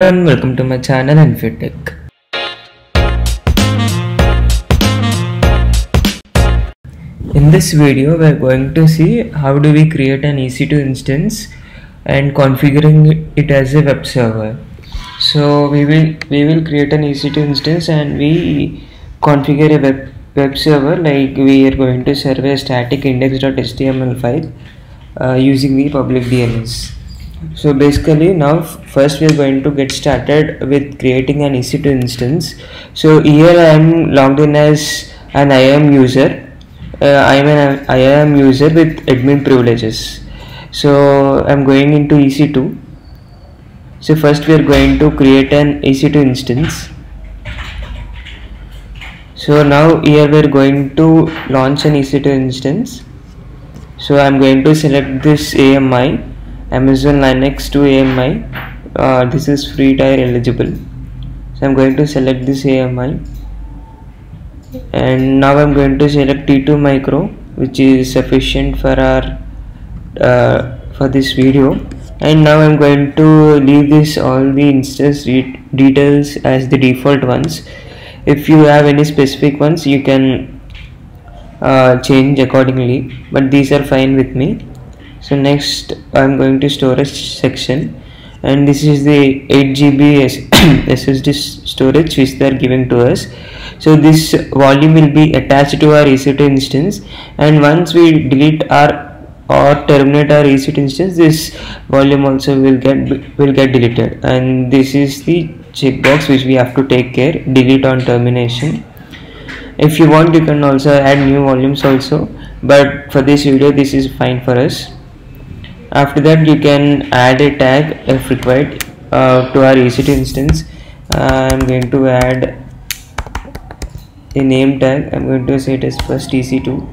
And welcome to my channel InfoTech. In this video we are going to see how do we create an EC2 instance and configuring it as a web server. So we will create an EC2 instance and we configure a web server, like we are going to serve a static index.html file using the public DNS. So basically now first we are going to get started with creating an EC2 instance. So here I am logged in as an IAM user. I am an IAM user with admin privileges. So I am going into EC2. So first we are going to create an EC2 instance. So now here we are going to launch an EC2 instance. So I am going to select this AMI, Amazon Linux 2 AMI. This is free tier eligible. So I am going to select this AMI, and now I am going to select T2 micro, which is sufficient for our for this video. And now I am going to leave this all the instance details as the default ones. If you have any specific ones, you can change accordingly, but these are fine with me. So next I am going to storage section, and this is the 8 GB SSD storage which they are giving to us. So this volume will be attached to our EC2 instance, and once we delete or terminate our EC2 instance, this volume also will get deleted. And this is the checkbox which we have to take care: delete on termination. If you want, you can also add new volumes also, but for this video this is fine for us. After that, you can add a tag if required to our EC2 instance. I am going to add a name tag. I am going to say it as first EC2,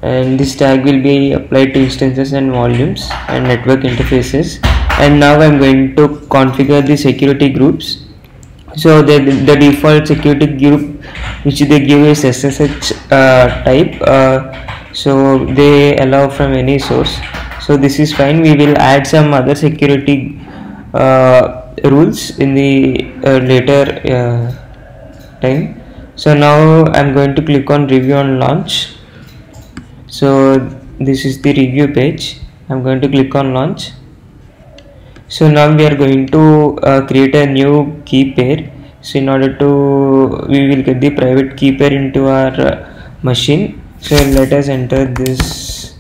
and this tag will be applied to instances and volumes and network interfaces. And now I am going to configure the security groups. So the default security group which they give is SSH type. So they allow from any source, so this is fine. We will add some other security rules in the later time. So now I am going to click on review and launch. So this is the review page. I am going to click on launch. So now we are going to create a new key pair. So in order to, we will get the private key pair into our machine. So let us enter this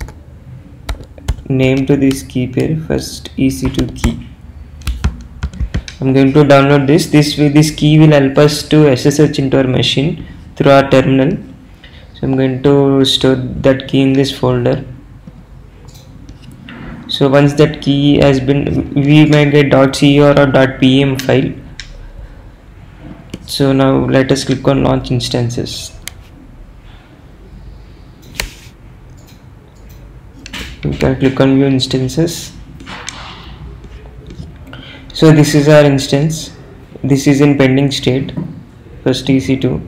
name to this key pair, first EC2 key. I'm going to download this. This key will help us to SSH into our machine through our terminal. So I'm going to store that key in this folder. So once that key has been, we might get .co or .pem file. So now let us click on launch instances. We can click on view instances. So this is our instance. This is in pending state, first EC2.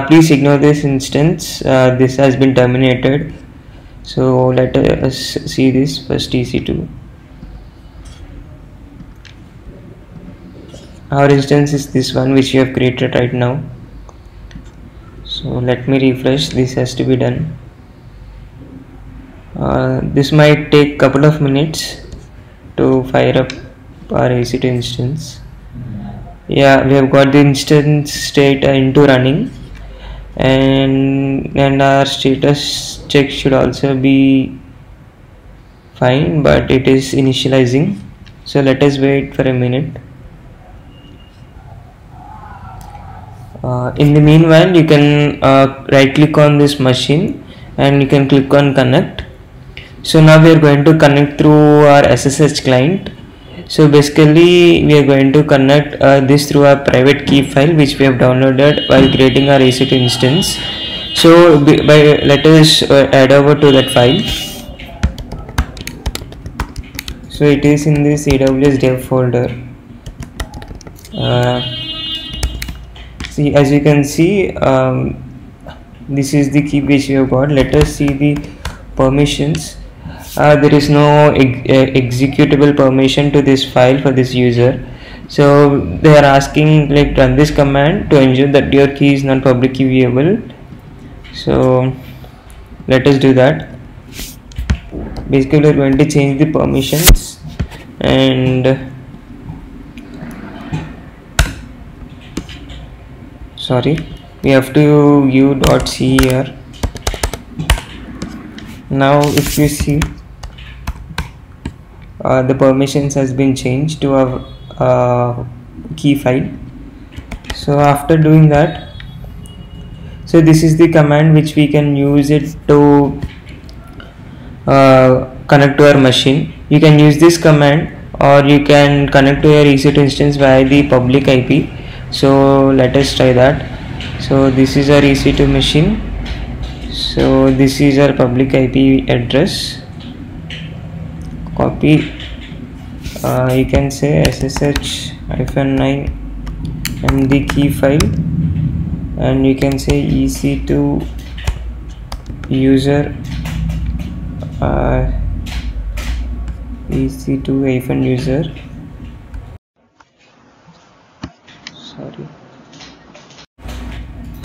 Please ignore this instance. This has been terminated. So let us see this first EC2. Our instance is this one which we have created right now. So let me refresh. This has to be done. This might take couple of minutes to fire up our EC2 instance. Yeah, we have got the instance state into running, and our status check should also be fine, but it is initializing. So let us wait for a minute. In the meanwhile, you can right click on this machine and you can click on connect. So now we are going to connect through our SSH client. So basically we are going to connect this through our private key file which we have downloaded while creating our EC2 instance. So let us add over to that file. So it is in this AWS dev folder. See, as you can see, this is the key which we have got. Let us see the permissions. there is no executable permission to this file for this user. So they are asking like run this command to ensure that your key is not publicly viewable. So let us do that. Basically we are going to change the permissions, and sorry, we have to u.c here. Now if you see, the permissions has been changed to a key file. So after doing that, so this is the command which we can use it to connect to our machine. You can use this command, or you can connect to your EC2 instance via the public IP. So let us try that. So this is our EC2 machine. So this is our public IP address. Copy, you can say ssh-9 and the key file, and you can say EC2 user EC2-user, sorry.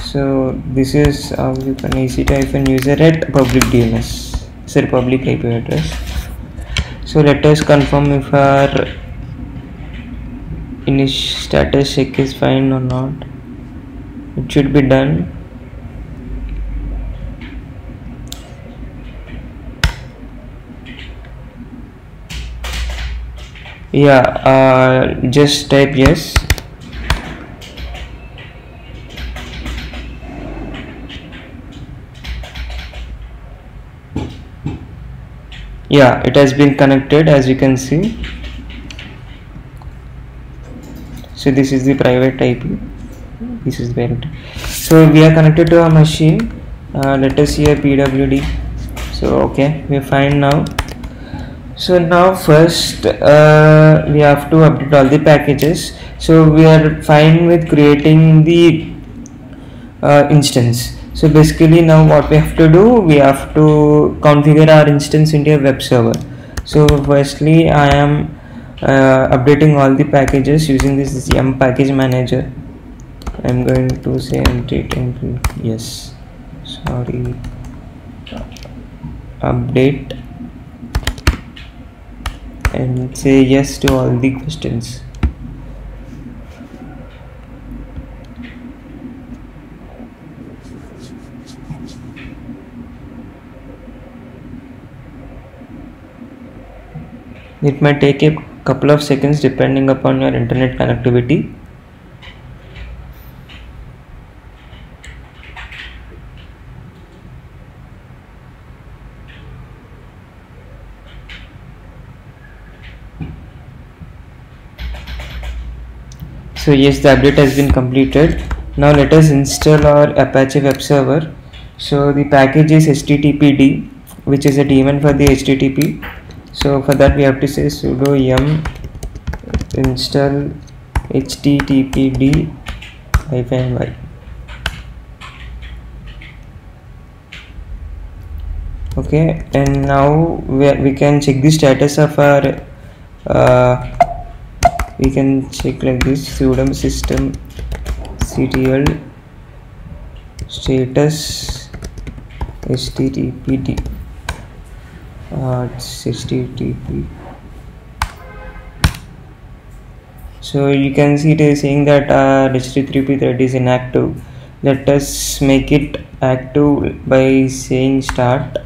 So this is you can EC2-user at public DNS, sorry, public IP address. So let us confirm if our initial status check is fine or not. It should be done. Yeah, just type yes. Yeah, it has been connected, as you can see. So this is the private IP, this is the parent. So we are connected to our machine. Let us see a PWD. So okay, we are fine now. So now first we have to update all the packages. So we are fine with creating the instance. So basically now what we have to do, we have to configure our instance into a web server. So firstly I am updating all the packages using this yum package manager. I'm going to say empty template, yes, sorry, update, and say yes to all the questions. It might take a couple of seconds depending upon your internet connectivity. So yes, the update has been completed. Now let us install our Apache web server. So the package is httpd, which is a daemon for the HTTP. So for that we have to say sudo yum install httpd -y. Okay, and now we can check the status of our we can check like this: sudo systemctl status httpd http. So you can see it is saying that HTTP thread is inactive. Let us make it active by saying start.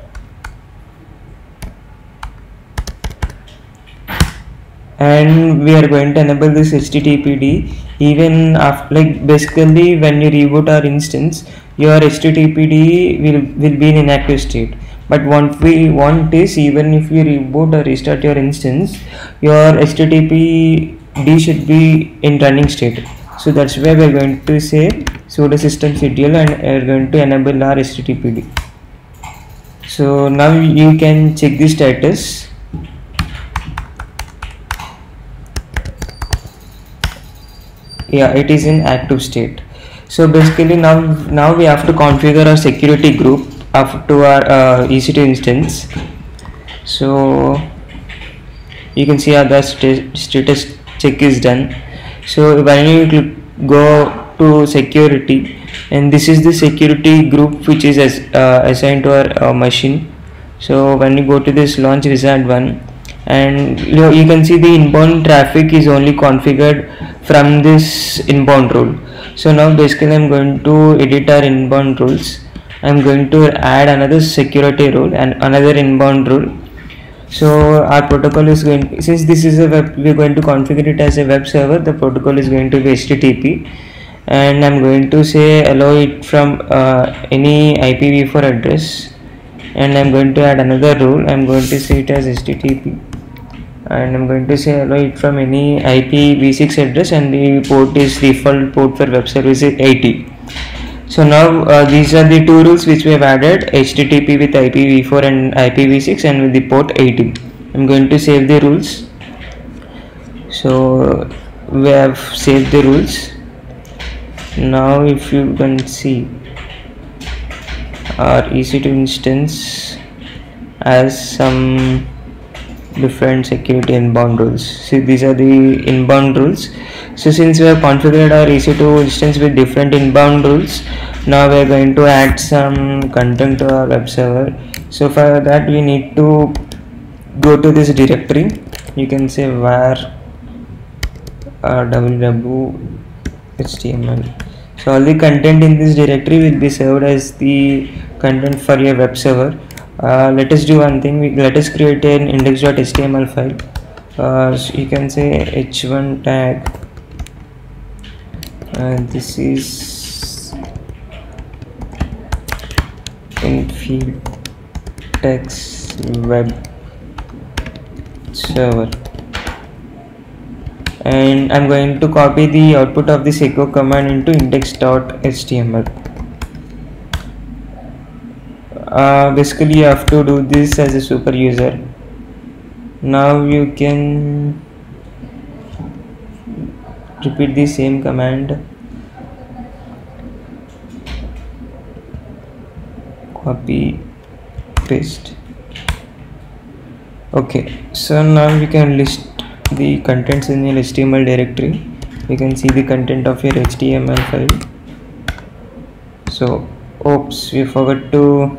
And we are going to enable this HTTPD even after, like basically when you reboot our instance, your HTTPD will be in inactive state. But what we want is, even if you reboot or restart your instance, your HTTPD should be in running state. So that's why we are going to say sudo systemctl and we are going to enable our HTTPD. So now you can check the status. Yeah, it is in active state. So basically now we have to configure our security group up to our EC2 instance. So you can see how the status check is done. So when you go to security, and this is the security group which is assigned to our machine. So when you go to this launch wizard one, and you can see the inbound traffic is only configured from this inbound rule. So now basically I'm going to edit our inbound rules. I'm going to add another security rule and another inbound rule. So our protocol is going, since this is a web, we're going to configure it as a web server, the protocol is going to be HTTP, and I'm going to say allow it from any IPv4 address, and I'm going to add another rule. I'm going to say it as HTTP, and I'm going to say allow it from any IPv6 address, and the port is default port for web service is 80. So now these are the two rules which we have added, HTTP with IPv4 and IPv6 and with the port 80. I'm going to save the rules. So we have saved the rules. Now if you can see, our EC2 instance has some different security inbound rules. See, these are the inbound rules. So since we have configured our EC2 instance with different inbound rules, now we are going to add some content to our web server. So for that we need to go to this directory. You can say var www html. So all the content in this directory will be served as the content for your web server. Let us do one thing. Let us create an index.html file. So you can say h1 tag, and this is in field text web server, and I'm going to copy the output of this echo command into index.html. Basically you have to do this as a super user. Now you can repeat the same command, copy, paste. Okay, so now we can list the contents in your HTML directory. You can see the content of your HTML file. So oops, we forgot to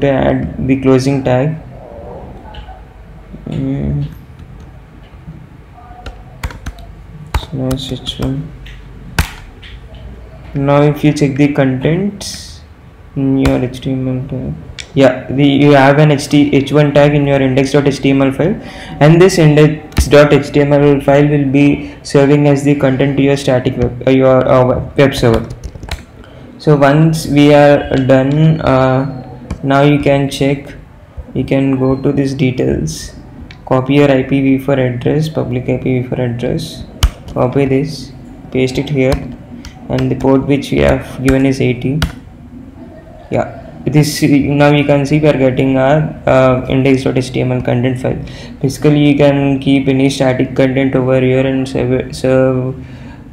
add the closing tag. Now if you check the contents in your HTML tag, you have an h1 tag in your index.html file, and this index.html file will be serving as the content to your static web server. So once we are done, now you can check. You can go to this details, copy your IPv4 address, public IPv4 address, copy this, paste it here, and the port which we have given is 80. This now you can see we are getting our index.html content file. Basically you can keep any static content over here and serve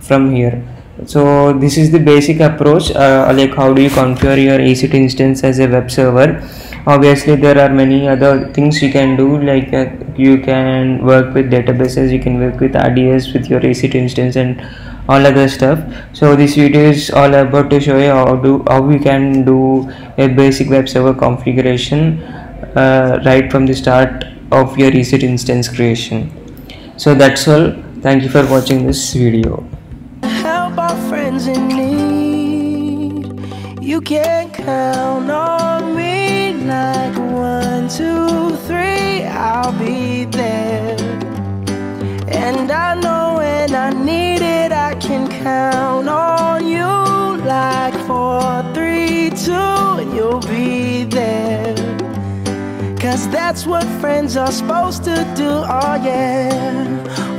from here. So this is the basic approach, like how do you configure your EC2 instance as a web server. Obviously there are many other things you can do, like you can work with databases, you can work with RDS with your EC2 instance and all other stuff. So this video is all about to show you how we can do a basic web server configuration right from the start of your EC2 instance creation. So that's all. Thank you for watching this video. Help our friends in need. You can count on me like 1, 2, 3. I'll be there, and I know when I need it, I can count on you like 4, 3, 2, and you'll be there. 'Cause that's what friends are supposed to do, oh yeah.